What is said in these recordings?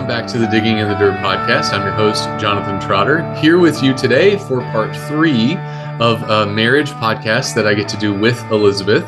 welcome back to the Digging in the Dirt podcast. I'm your host, Jonathan Trotter, here with you today for part 3 of a marriage podcast that I get to do with Elizabeth.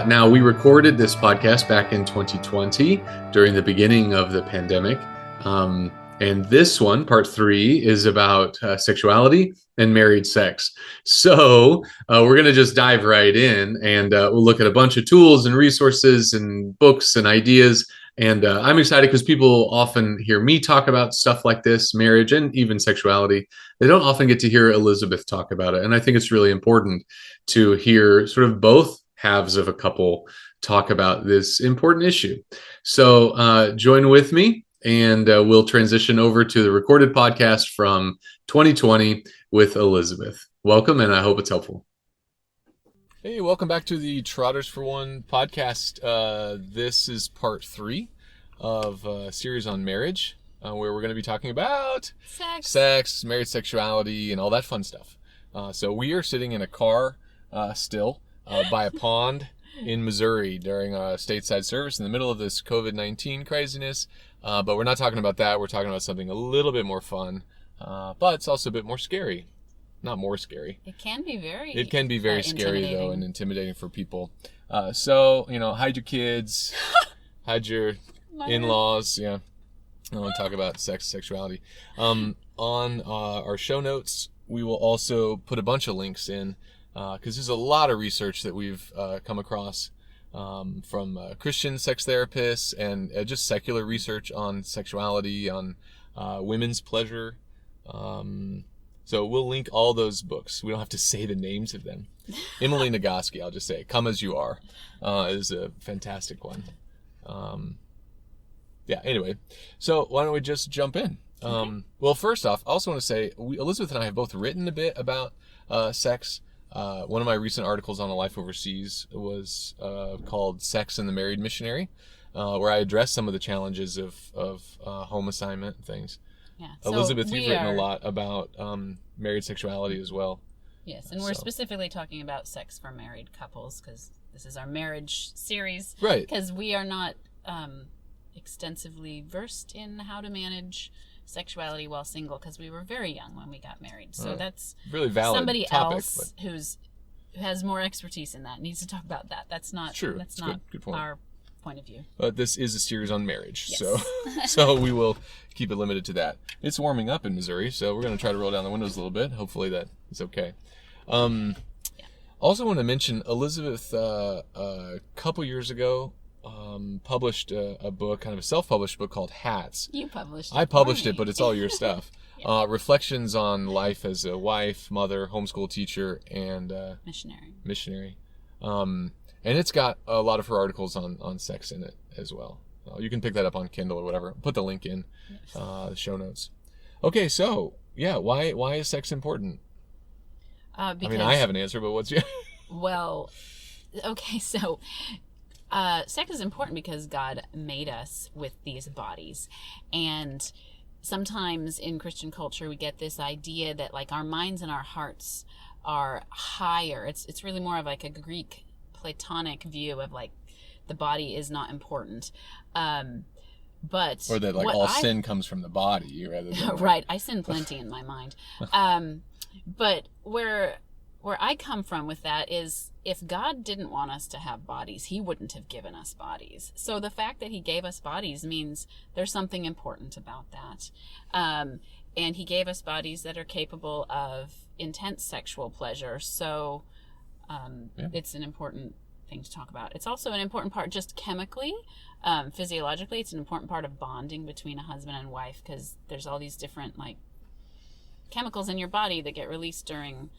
Now, we recorded this podcast back in 2020 during the beginning of the pandemic. And this one, part 3, is about sexuality and married sex. So we're going to just dive right in, and we'll look at a bunch of tools and resources and books and ideas. And I'm excited because people often hear me talk about stuff like this, marriage and even sexuality. They don't often get to hear Elizabeth talk about it. And I think it's really important to hear sort of both halves of a couple talk about this important issue. So join with me, and we'll transition over to the recorded podcast from 2020 with Elizabeth. Welcome, and I hope it's helpful. Hey, welcome back to the Trotters for One podcast. This is part 3 of a series on marriage, where we're going to be talking about sex, marriage sexuality, and all that fun stuff. So we are sitting in a car still by a pond in Missouri during a stateside service in the middle of this COVID-19 craziness. But we're not talking about that. We're talking about something a little bit more fun, but it's also a bit more scary. Not more scary. It can be very scary, though, and intimidating for people. So, hide your kids, hide your in-laws. Yeah. I want to talk about sex, sexuality. On our show notes, we will also put a bunch of links in, because there's a lot of research that we've come across from Christian sex therapists and just secular research on sexuality, on women's pleasure. So we'll link all those books. We don't have to say the names of them. Emily Nagoski, I'll just say, Come As You Are, is a fantastic one. Anyway, so why don't we just jump in? Okay. Well, first off, I also want to say, Elizabeth and I have both written a bit about sex. One of my recent articles on A Life Overseas was called Sex and the Married Missionary, where I address some of the challenges of home assignment and things. Yeah. So Elizabeth, you've written a lot about married sexuality as well. Yes, and we're specifically talking about sex for married couples because this is our marriage series. Right. Because we are not extensively versed in how to manage sexuality while single because we were very young when we got married. So that's really valid somebody topic, else who has more expertise in that needs to talk about that. That's not true. That's not good point. Our point of view. But this is a series on marriage, yes. so we will keep it limited to that. It's warming up in Missouri, so we're going to try to roll down the windows a little bit. Hopefully that is okay. Also want to mention Elizabeth a couple years ago published a book, kind of a self-published book called Hats. You published it. I published it, but it's all your stuff. Yeah. Reflections on life as a wife, mother, homeschool teacher, and missionary. And it's got a lot of her articles on sex in it as well. You can pick that up on Kindle or whatever. Put the link in the show notes. Okay, so why is sex important? Because, I have an answer, but what's your? Well, okay, so sex is important because God made us with these bodies, and sometimes in Christian culture we get this idea that like our minds and our hearts are higher. It's really more of like a Greek Platonic view of like the body is not important, but or that like all sin comes from the body rather than right. I sin plenty in my mind, but where I come from with that is if God didn't want us to have bodies, He wouldn't have given us bodies. So the fact that He gave us bodies means there's something important about that, and He gave us bodies that are capable of intense sexual pleasure. So. It's an important thing to talk about. It's also an important part just chemically, physiologically. It's an important part of bonding between a husband and wife because there's all these different like chemicals in your body that get released during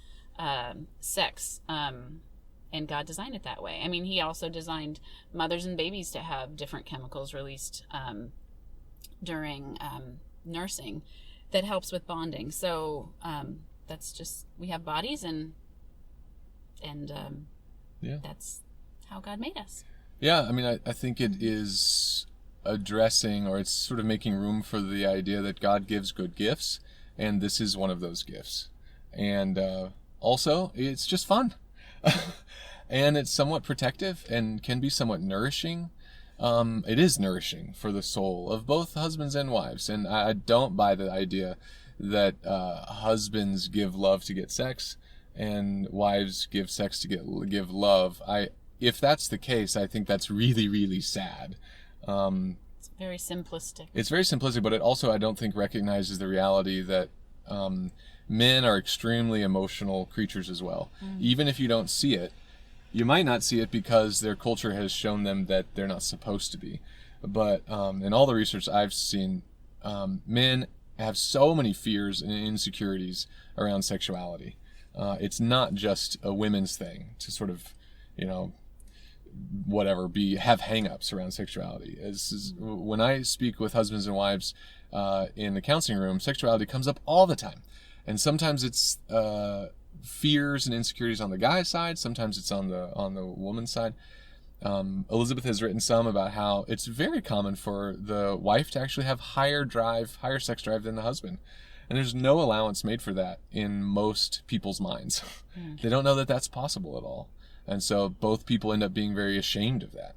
sex, and God designed it that way. I mean, He also designed mothers and babies to have different chemicals released during nursing that helps with bonding. So that's just, we have bodies and that's how God made us. Yeah, I mean, I think it is addressing, or it's sort of making room for the idea that God gives good gifts, and this is one of those gifts. And also, it's just fun. And it's somewhat protective and can be somewhat nourishing. it is nourishing for the soul of both husbands and wives. And I don't buy the idea that husbands give love to get sex and wives give sex to give love. If that's the case, I think that's really, really sad. It's very simplistic. It's very simplistic, but it also, I don't think, recognizes the reality that men are extremely emotional creatures as well. Even if you don't see it, you might not see it because their culture has shown them that they're not supposed to be. But in all the research I've seen, men have so many fears and insecurities around sexuality. It's not just a women's thing to sort of, have hang-ups around sexuality. When I speak with husbands and wives in the counseling room, sexuality comes up all the time. And sometimes it's fears and insecurities on the guy's side, sometimes it's on the woman's side. Elizabeth has written some about how it's very common for the wife to actually have higher sex drive than the husband. And there's no allowance made for that in most people's minds. They don't know that that's possible at all. And so both people end up being very ashamed of that.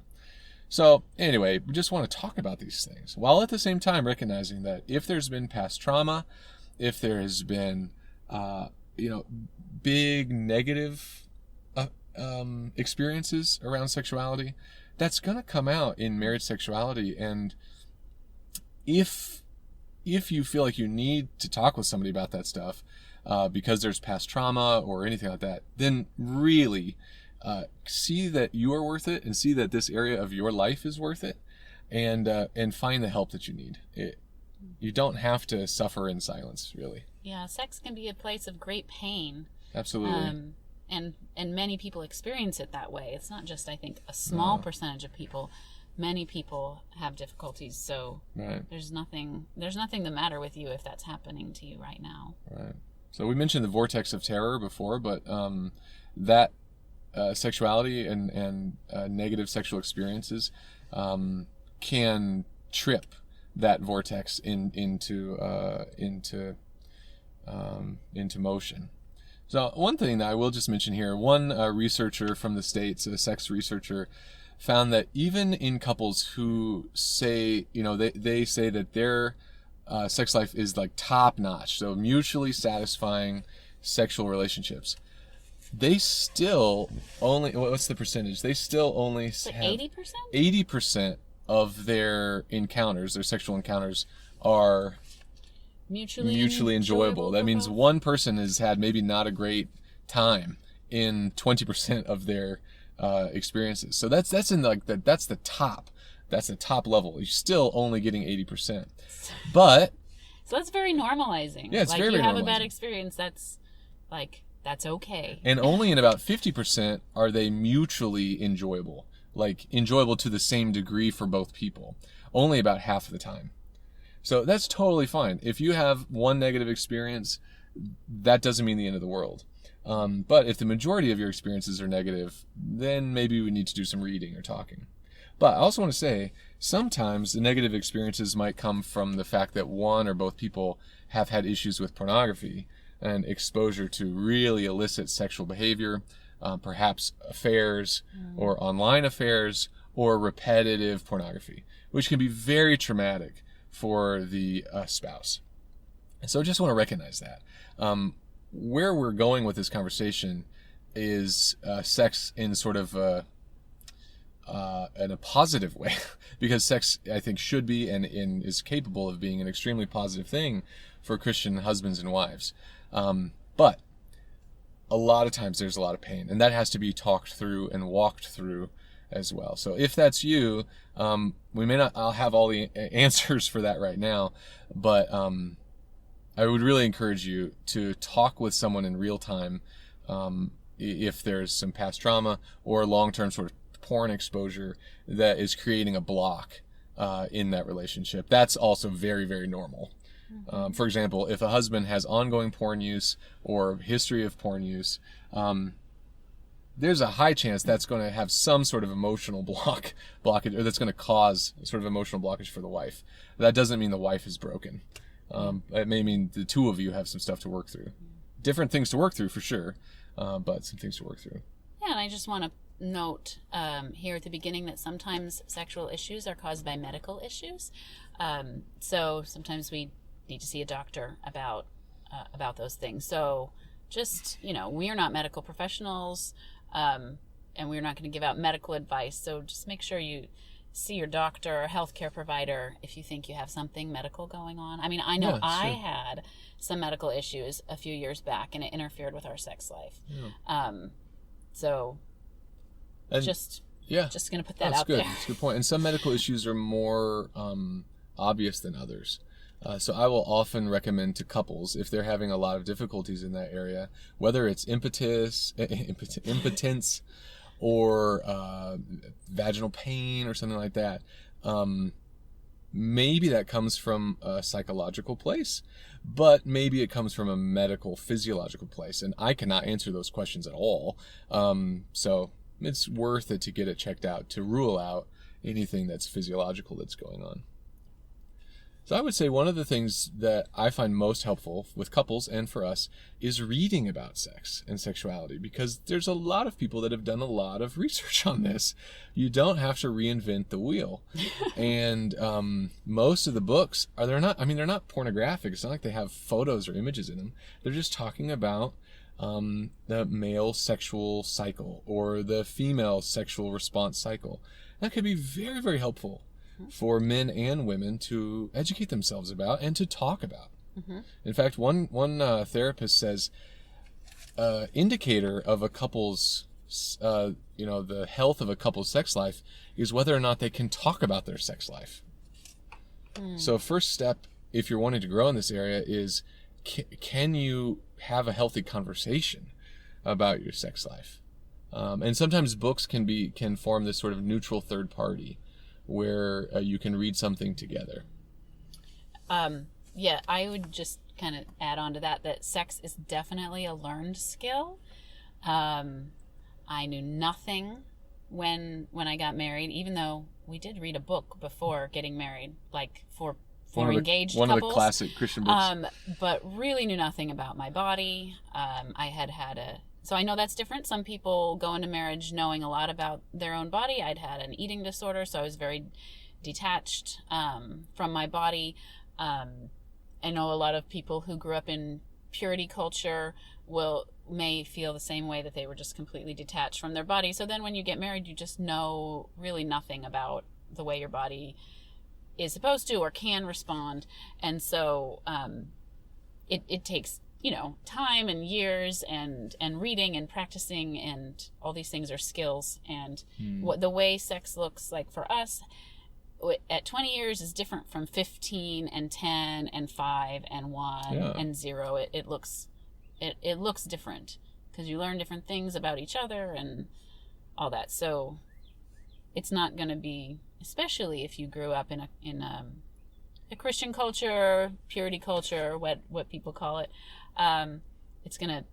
So anyway, we just want to talk about these things while at the same time recognizing that if there's been past trauma, if there has been, big negative experiences around sexuality, that's going to come out in marriage sexuality. And if you feel like you need to talk with somebody about that stuff because there's past trauma or anything like that, then really see that you are worth it and see that this area of your life is worth it, and find the help that you need. You don't have to suffer in silence, really. Yeah, sex can be a place of great pain. Absolutely. And many people experience it that way. It's not just, I think, a small percentage of people. Many people have difficulties, so right. There's nothing the matter with you if that's happening to you right now. Right. So we mentioned the vortex of terror before, but that sexuality and negative sexual experiences can trip that vortex into motion. So one thing that I will just mention here, one researcher from the States, a sex researcher, found that even in couples who say, they say that their sex life is like top notch, so mutually satisfying sexual relationships, they still only, what's the percentage? They still only have 80%? 80% of their encounters, their sexual encounters, are mutually enjoyable. That means one person has had maybe not a great time in 20% of their experiences. So that's in that's the top level. You're still only getting 80%. But so that's very normalizing. Yeah, it's like very you have normalizing. A bad experience, that's okay. And only in about 50% are they mutually enjoyable. Like enjoyable to the same degree for both people. Only about half of the time. So that's totally fine. If you have one negative experience, that doesn't mean the end of the world. But if the majority of your experiences are negative, then maybe we need to do some reading or talking. But I also want to say, sometimes the negative experiences might come from the fact that one or both people have had issues with pornography and exposure to really illicit sexual behavior, perhaps affairs or online affairs or repetitive pornography, which can be very traumatic for the spouse. And so I just want to recognize that. Where we're going with this conversation is sex in sort of in a positive way, because sex, I think, should be and is capable of being an extremely positive thing for Christian husbands and wives. But a lot of times there's a lot of pain, and that has to be talked through and walked through as well. So if that's you, we may not I'll have all the answers for that right now, but I would really encourage you to talk with someone in real time if there's some past trauma or long-term sort of porn exposure that is creating a block in that relationship. That's also very, very normal. For example, if a husband has ongoing porn use or history of porn use, there's a high chance that's going to have some sort of emotional blockage, or that's going to cause sort of emotional blockage for the wife. That doesn't mean the wife is broken. It may mean the two of you have some stuff to work through. Different things to work through for sure, but some things to work through. Yeah, and I just want to note here at the beginning that sometimes sexual issues are caused by medical issues. So sometimes we need to see a doctor about those things. So just, we are not medical professionals, and we're not going to give out medical advice. So just make sure you see your doctor or healthcare provider if you think you have something medical going on. I mean, I know I had some medical issues a few years back, and it interfered with our sex life. So just going to put that out there. That's a good point. And some medical issues are more obvious than others. So I will often recommend to couples, if they're having a lot of difficulties in that area, whether it's impotence or vaginal pain or something like that, maybe that comes from a psychological place, but maybe it comes from a medical, physiological place. And I cannot answer those questions at all. So it's worth it to get it checked out, to rule out anything that's physiological that's going on. So I would say one of the things that I find most helpful with couples and for us is reading about sex and sexuality, because there's a lot of people that have done a lot of research on this. You don't have to reinvent the wheel. And most of the books they're not pornographic. It's not like they have photos or images in them. They're just talking about the male sexual cycle or the female sexual response cycle. That could be very, very helpful for men and women to educate themselves about and to talk about. In fact, one therapist says indicator of a couple's the health of a couple's sex life is whether or not they can talk about their sex life. So first step, if you're wanting to grow in this area, is can you have a healthy conversation about your sex life? And sometimes books can form this sort of neutral third party where you can read something together. I would just kind of add on to that sex is definitely a learned skill. I knew nothing when I got married, even though we did read a book before getting married, like for engaged couples. One of the classic Christian books. But really knew nothing about my body. So I know that's different. Some people go into marriage knowing a lot about their own body. I'd had an eating disorder, so I was very detached from my body. I know a lot of people who grew up in purity culture may feel the same way, that they were just completely detached from their body. So then when you get married, you just know really nothing about the way your body is supposed to or can respond. And so it takes time and years and reading and practicing, and all these things are skills. And the way sex looks like for us at 20 years is different from 15 and 10 and 5 and 1 and 0. It looks different because you learn different things about each other and all that. So it's not going to be, especially if you grew up in a Christian culture, purity culture, what people call it. It's gonna,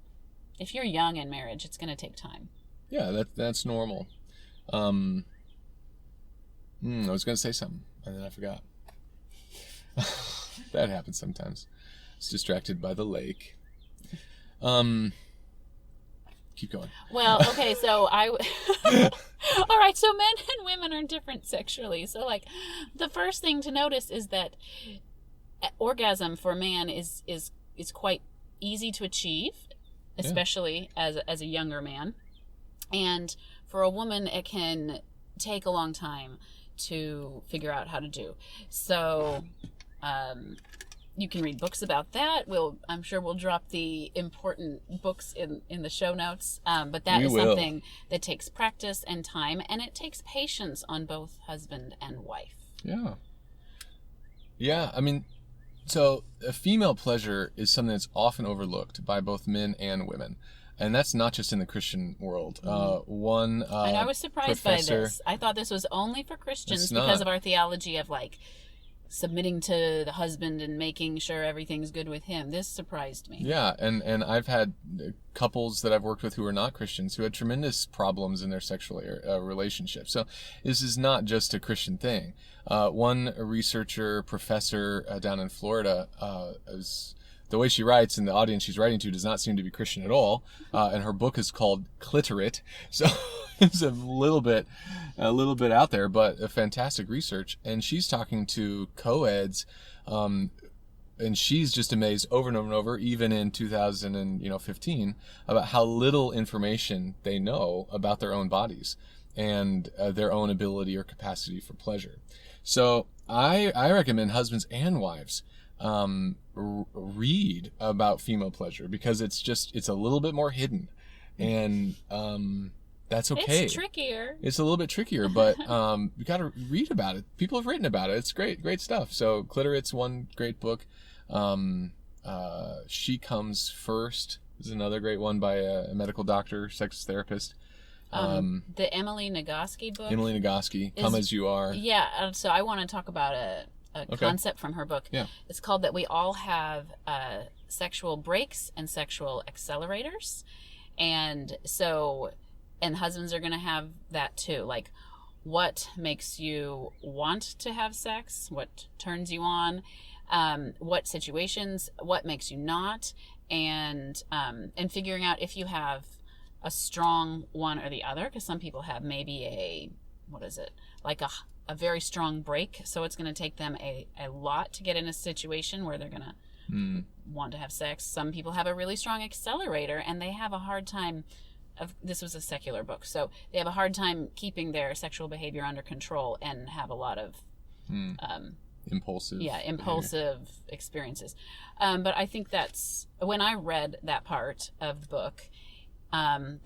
if you're young in marriage, it's gonna take time. Yeah, that's normal. I was gonna say something and then I forgot. That happens sometimes. It's distracted by the lake. Keep going. Well, okay, so all right, so men and women are different sexually. So like the first thing to notice is that orgasm for a man is quite easy to achieve, especially as a younger man. And for a woman, it can take a long time to figure out how to do. So you can read books about that. I'm sure we'll drop the important books in the show notes. But that is something that takes practice and time, and it takes patience on both husband and wife. Yeah. Yeah, I mean, so a female pleasure is something that's often overlooked by both men and women. And that's not just in the Christian world. And I was surprised by this. I thought this was only for Christians because of our theology of like submitting to the husband and making sure everything's good with him. This surprised me. Yeah, and I've had couples that I've worked with who are not Christians who had tremendous problems in their sexual relationships. So this is not just a Christian thing. One researcher, professor down in Florida, the way she writes and the audience she's writing to does not seem to be Christian at all. And her book is called Clitorate. So It's a little bit out there, but a fantastic research. And she's talking to co-eds, and she's just amazed over and over and over, even in 2015, about how little information they know about their own bodies and their own ability or capacity for pleasure. So I recommend husbands and wives read about female pleasure, because it's a little bit more hidden, and that's okay. It's trickier. It's a little bit trickier, but you got to read about it. People have written about it. It's great stuff. So Clitorit's one great book. She Comes First is another great one by a medical doctor, sex therapist. The Emily Nagoski book. Emily Nagoski, Come As You Are. Yeah, so I want to talk about a concept from her book. Yeah. It's called that we all have sexual brakes and sexual accelerators. And so, and husbands are going to have that too. Like, what makes you want to have sex? What turns you on? What situations? What makes you not? And figuring out if you have a strong one or the other, because some people have maybe like a very strong break, so it's going to take them a lot to get in a situation where they're going to want to have sex. Some people have a really strong accelerator, and they have a hard time this was a secular book, so they have a hard time keeping their sexual behavior under control and have a lot of impulsive experiences. But I think that's, when I read that part of the book,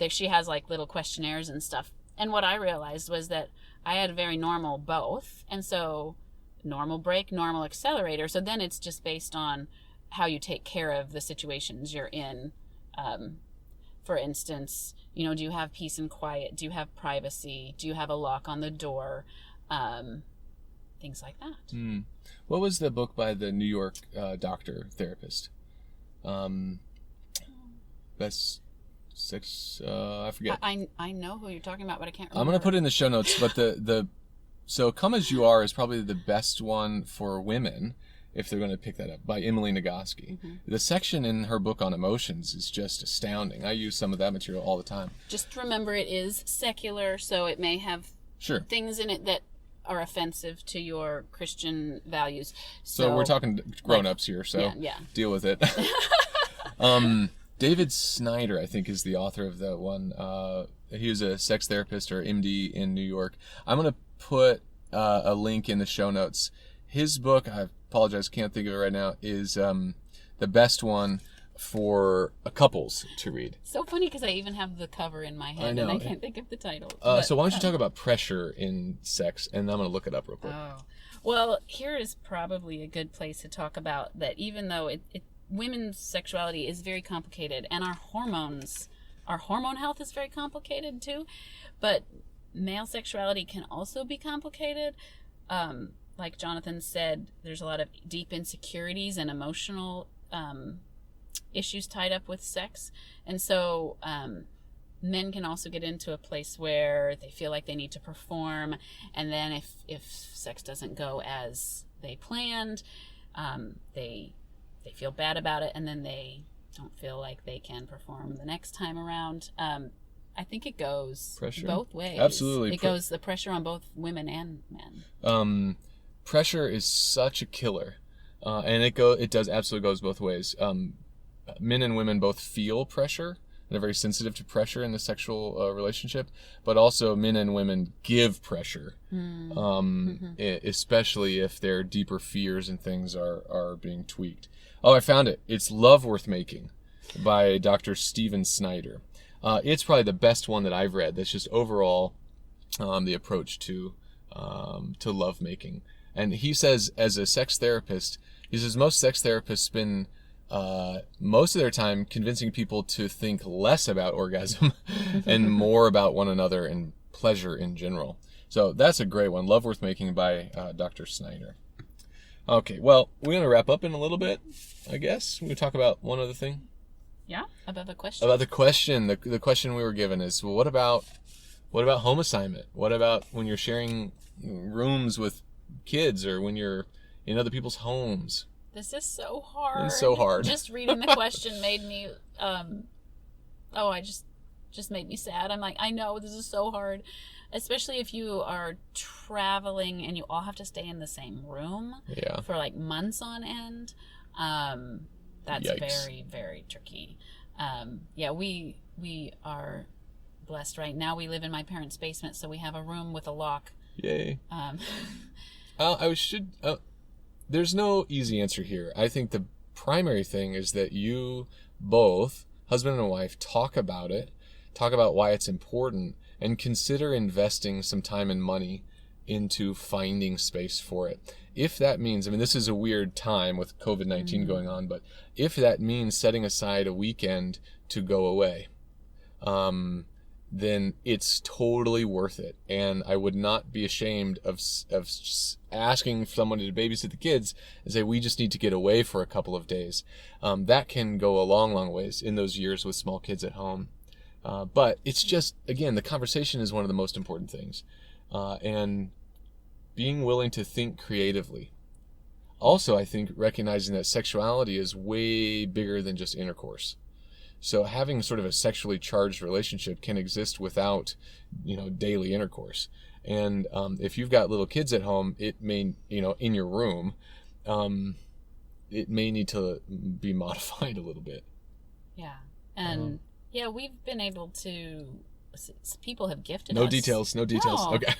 she has like little questionnaires and stuff, and what I realized was that I had a very normal both, and so normal brake, normal accelerator. So then it's just based on how you take care of the situations you're in. For instance, do you have peace and quiet? Do you have privacy? Do you have a lock on the door? Things like that. What was the book by the New York doctor therapist? Best Sex, I forget. I know who you're talking about, but I can't remember. I'm going to put it in the show notes, but so Come As You Are is probably the best one for women, if they're going to pick that up, by Emily Nagoski. Mm-hmm. The section in her book on emotions is just astounding. I use some of that material all the time. Just remember, it is secular, so it may have things in it that are offensive to your Christian values. So we're talking grown-ups here, so deal with it. David Snyder, I think, is the author of that one. He was a sex therapist or MD in New York. I'm going to put a link in the show notes. His book, I apologize, can't think of it right now, is the best one for couples to read. So funny, because I even have the cover in my head, and I can't think of the title. So why don't you talk about pressure in sex, and I'm going to look it up real quick. Oh. Well, here is probably a good place to talk about that, even though women's sexuality is very complicated, and our hormone health is very complicated too, but male sexuality can also be complicated. Like Jonathan said, there's a lot of deep insecurities and emotional issues tied up with sex, and so men can also get into a place where they feel like they need to perform, and then if sex doesn't go as they planned, they feel bad about it, and then they don't feel like they can perform the next time around. I think it goes both ways. Absolutely. It goes the pressure on both women and men. Pressure is such a killer, and it does absolutely goes both ways. Men and women both feel pressure, and are very sensitive to pressure in the sexual relationship, but also men and women give pressure, especially if their deeper fears and things are being tweaked. Oh, I found it. It's Love Worth Making by Dr. Stephen Snyder. It's probably the best one that I've read. That's just overall the approach to love making. And he says, as a sex therapist, most sex therapists spend most of their time convincing people to think less about orgasm and more about one another and pleasure in general. So that's a great one. Love Worth Making by Dr. Snyder. Okay, well, we're going to wrap up in a little bit, I guess. We're going to talk about one other thing. Yeah, about the question. About the question. The question we were given is, well, what about home assignment? What about when you're sharing rooms with kids, or when you're in other people's homes? This is so hard. It's so hard. Just reading the question made me, I just just made me sad. I'm like, I know this is so hard, especially if you are traveling and you all have to stay in the same room for like months on end. That's Yikes. very, very tricky. We are blessed right now. We live in my parents' basement, so we have a room with a lock. Yay. There's no easy answer here. I think the primary thing is that you both, husband and wife, talk about it, talk about why it's important, and consider investing some time and money into finding space for it. If that means, this is a weird time with COVID-19 going on, but if that means setting aside a weekend to go away, then it's totally worth it. And I would not be ashamed of asking someone to babysit the kids and say, we just need to get away for a couple of days. That can go a long, long ways in those years with small kids at home. But it's just, again, the conversation is one of the most important things. And being willing to think creatively. Also, I think recognizing that sexuality is way bigger than just intercourse. So having sort of a sexually charged relationship can exist without, daily intercourse. And if you've got little kids at home, it may, in your room, it may need to be modified a little bit. Yeah. And we've been able to, people have gifted us. No details. No. Okay.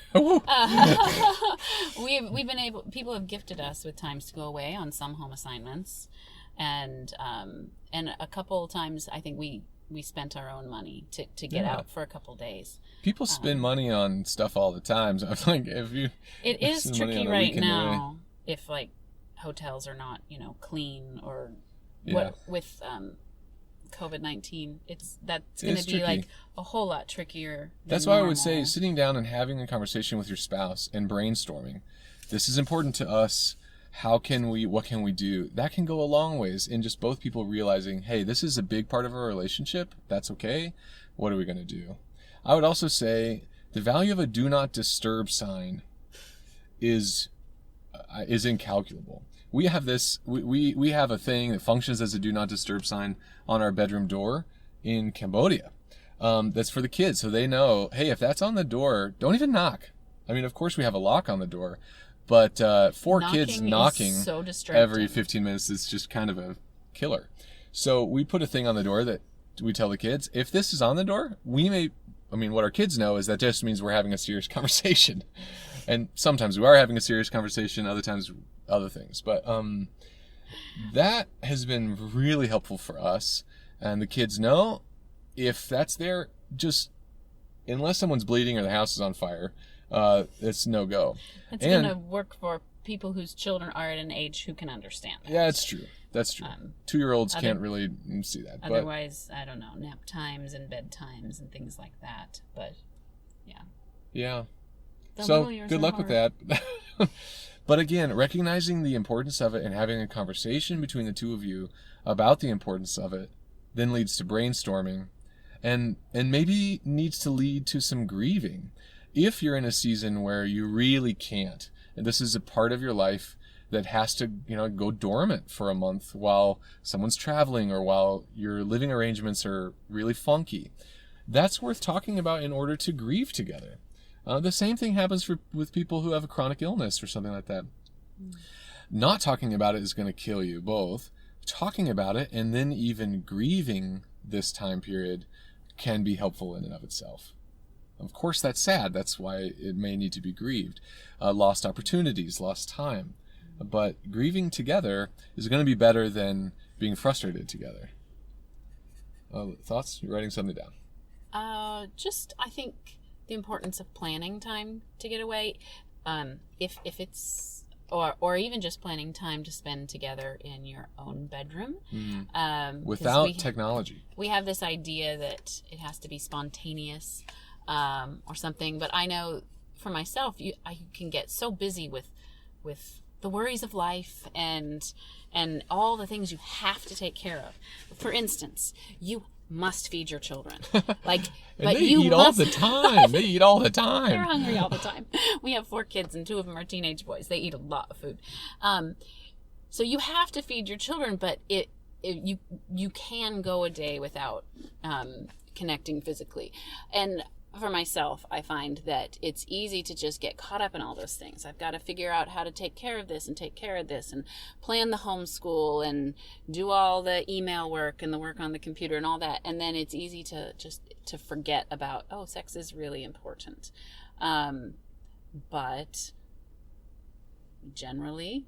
People have gifted us with times to go away on some home assignments. And a couple times I think we spent our own money to get out for a couple days. People spend money on stuff all the time. So I'm like, it is tricky right now if like hotels are not clean or what with COVID-19. That's going to be tricky. Like a whole lot trickier. That's why I would say sitting down and having a conversation with your spouse and brainstorming. This is important to us. What can we do? That can go a long ways in just both people realizing, hey, this is a big part of our relationship. That's okay. What are we going to do? I would also say the value of a do not disturb sign is incalculable. We have this, we have a thing that functions as a do not disturb sign on our bedroom door in Cambodia. That's for the kids. So they know, hey, if that's on the door, don't even knock. Of course we have a lock on the door. But kids knocking so every 15 minutes is just kind of a killer. So we put a thing on the door that we tell the kids, if this is on the door, what our kids know is that just means we're having a serious conversation. And sometimes we are having a serious conversation, other times other things. But that has been really helpful for us. And the kids know if that's there, just unless someone's bleeding or the house is on fire, it's no go. It's going to work for people whose children are at an age who can understand that. Yeah, it's true. That's true. 2-year-olds can't really see that. Otherwise, I don't know, nap times and bedtimes and things like that. But, yeah. Yeah. So, good luck with that. But again, recognizing the importance of it and having a conversation between the two of you about the importance of it then leads to brainstorming and maybe needs to lead to some grieving. If you're in a season where you really can't, and this is a part of your life that has to, go dormant for a month while someone's traveling or while your living arrangements are really funky, that's worth talking about in order to grieve together. The same thing happens with people who have a chronic illness or something like that. Not talking about it is going to kill you both. Talking about it and then even grieving this time period can be helpful in and of itself. Of course, that's sad. That's why it may need to be grieved. Lost opportunities, lost time. But grieving together is going to be better than being frustrated together. Thoughts? You're writing something down. I think the importance of planning time to get away. If it's, or even just planning time to spend together in your own bedroom. Without technology. We have this idea that it has to be spontaneous. Or something, but I know for myself, I can get so busy with the worries of life and all the things you have to take care of. For instance, you must feed your children. But they eat all the time. They eat all the time. They're hungry all the time. We have 4 kids and 2 of them are teenage boys. They eat a lot of food. So you have to feed your children, but you can go a day without connecting physically. And for myself, I find that it's easy to just get caught up in all those things. I've got to figure out how to take care of this and take care of this and plan the homeschool and do all the email work and the work on the computer and all that. And then it's easy to forget about, oh, sex is really important. But generally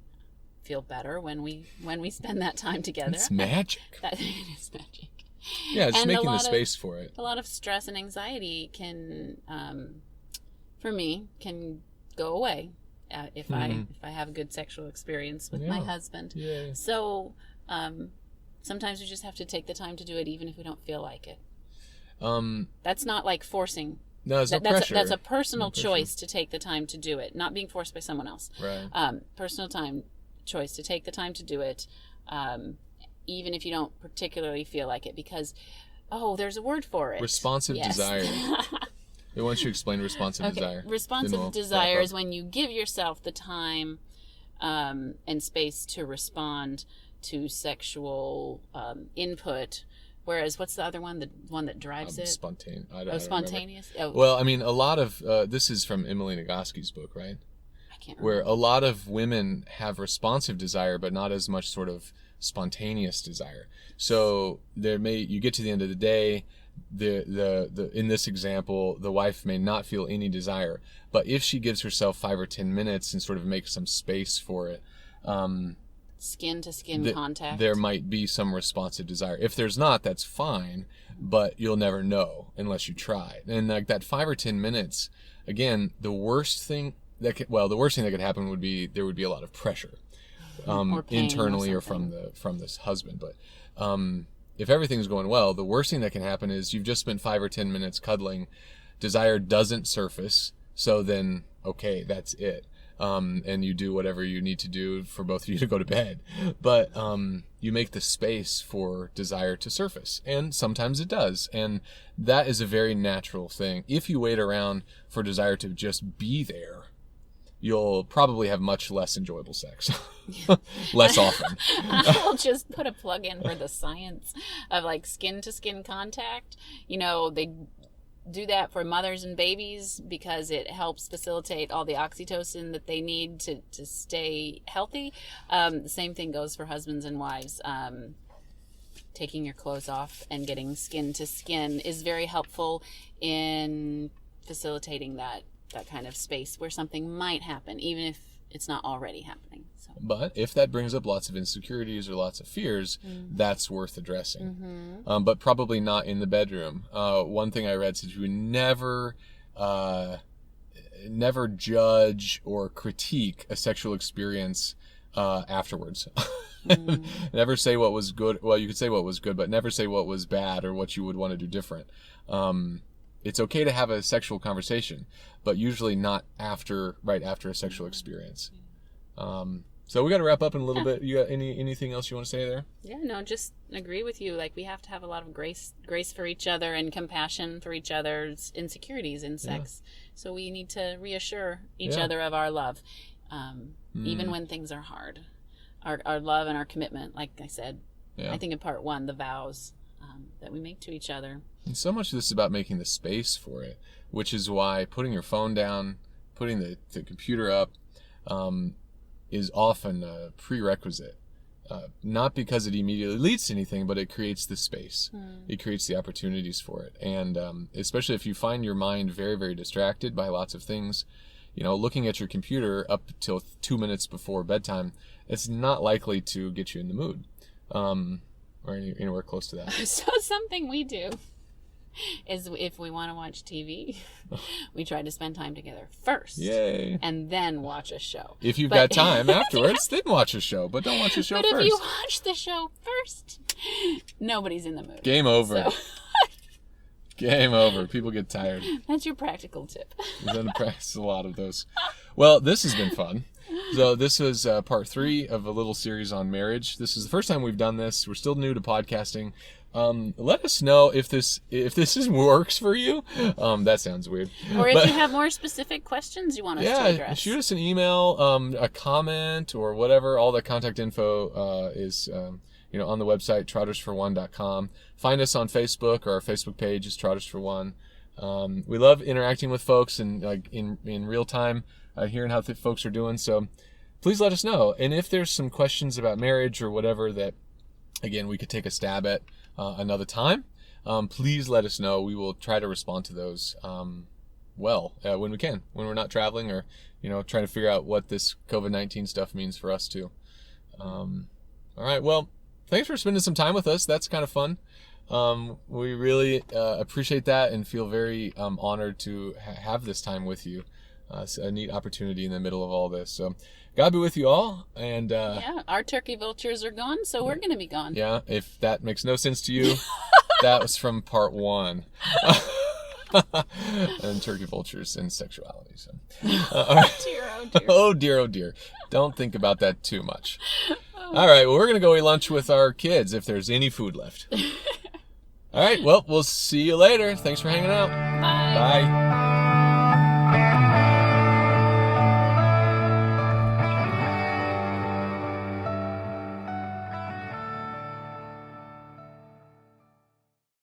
feel better when we spend that time together. It's magic. It is magic. Yeah, just and making the space for it. A lot of stress and anxiety can, for me, can go away if I have a good sexual experience with my husband. Yeah. So sometimes we just have to take the time to do it, even if we don't feel like it. That's not like forcing. No, there's no pressure. That's a personal choice to take the time to do it, not being forced by someone else. Right. Personal choice to take the time to do it. Even if you don't particularly feel like it, because, there's a word for it. Responsive desire. I want you to explain responsive desire. Responsive desire is when you give yourself the time and space to respond to sexual input. Whereas, what's the other one? The one that drives it? Spontaneous? Well, I mean, a lot of, this is from Emily Nagoski's book, right? I can't remember. Where a lot of women have responsive desire, but not as much sort of spontaneous desire. So you get to the end of the day, the in this example, the wife may not feel any desire, but if she gives herself 5 or 10 minutes and sort of makes some space for it, skin to skin contact, there might be some responsive desire. If there's not, that's fine, but you'll never know unless you try. And like that 5 or 10 minutes, again, the worst thing that could happen would be there would be a lot of pressure. Internally or from this husband, but if everything's going well, the worst thing that can happen is you've just spent 5 or 10 minutes cuddling, desire doesn't surface, so then okay, that's it, and you do whatever you need to do for both of you to go to bed, but you make the space for desire to surface, and sometimes it does, and that is a very natural thing. If you wait around for desire to just be there, you'll probably have much less enjoyable sex. Less often. I'll just put a plug in for the science of like skin to skin contact. They do that for mothers and babies because it helps facilitate all the oxytocin that they need to stay healthy. The same thing goes for husbands and wives. Taking your clothes off and getting skin to skin is very helpful in facilitating that kind of space where something might happen, even if it's not already happening. So. But if that brings up lots of insecurities or lots of fears, that's worth addressing. But probably not in the bedroom. One thing I read said you would never judge or critique a sexual experience afterwards. Never say what was good. Well, you could say what was good, but never say what was bad or what you would want to do different. It's okay to have a sexual conversation, but usually not right after a sexual experience. So we got to wrap up in a little bit. You got anything else you want to say there? Yeah, no, just agree with you. Like, we have to have a lot of grace for each other and compassion for each other's insecurities in sex. So we need to reassure each other of our love, even when things are hard. Our love and our commitment, like I said, I think in part 1, the vows that we make to each other. And so much of this is about making the space for it, which is why putting your phone down, putting the computer up, is often a prerequisite. Not because it immediately leads to anything, but it creates the space. It creates the opportunities for it. And especially if you find your mind very, very distracted by lots of things, looking at your computer up till 2 minutes before bedtime, it's not likely to get you in the mood. Or anywhere close to that. So something we do is if we want to watch TV, we try to spend time together first. Yay. And then watch a show. If you've got time afterwards, then watch a show. But don't watch the show first. But if you watch the show first, nobody's in the mood. Game over. So. Game over. People get tired. That's your practical tip. We're going to practice a lot of those. Well, this has been fun. So this was part 3 of a little series on marriage. This is the first time we've done this. We're still new to podcasting. Let us know if this works for you. That sounds weird. Or if you have more specific questions you want us to address. Yeah, shoot us an email, a comment, or whatever. All the contact info is on the website, trottersforone.com. Find us on Facebook, or our Facebook page is Trotters for One. We love interacting with folks and like in real time, hearing how folks are doing. So please let us know. And if there's some questions about marriage or whatever that, again, we could take a stab at another time, please let us know. We will try to respond to those when we can, when we're not traveling or, trying to figure out what this COVID-19 stuff means for us too. All right. Well, thanks for spending some time with us. That's kind of fun. We really appreciate that and feel very honored to have this time with you. It's a neat opportunity in the middle of all this. So God be with you all. And our turkey vultures are gone, so we're going to be gone. Yeah, if that makes no sense to you, that was from part 1. And turkey vultures and sexuality. So, oh dear. Don't think about that too much. All right, well, we're going to go eat lunch with our kids if there's any food left. All right, well, we'll see you later. Thanks for hanging out. Bye. Bye.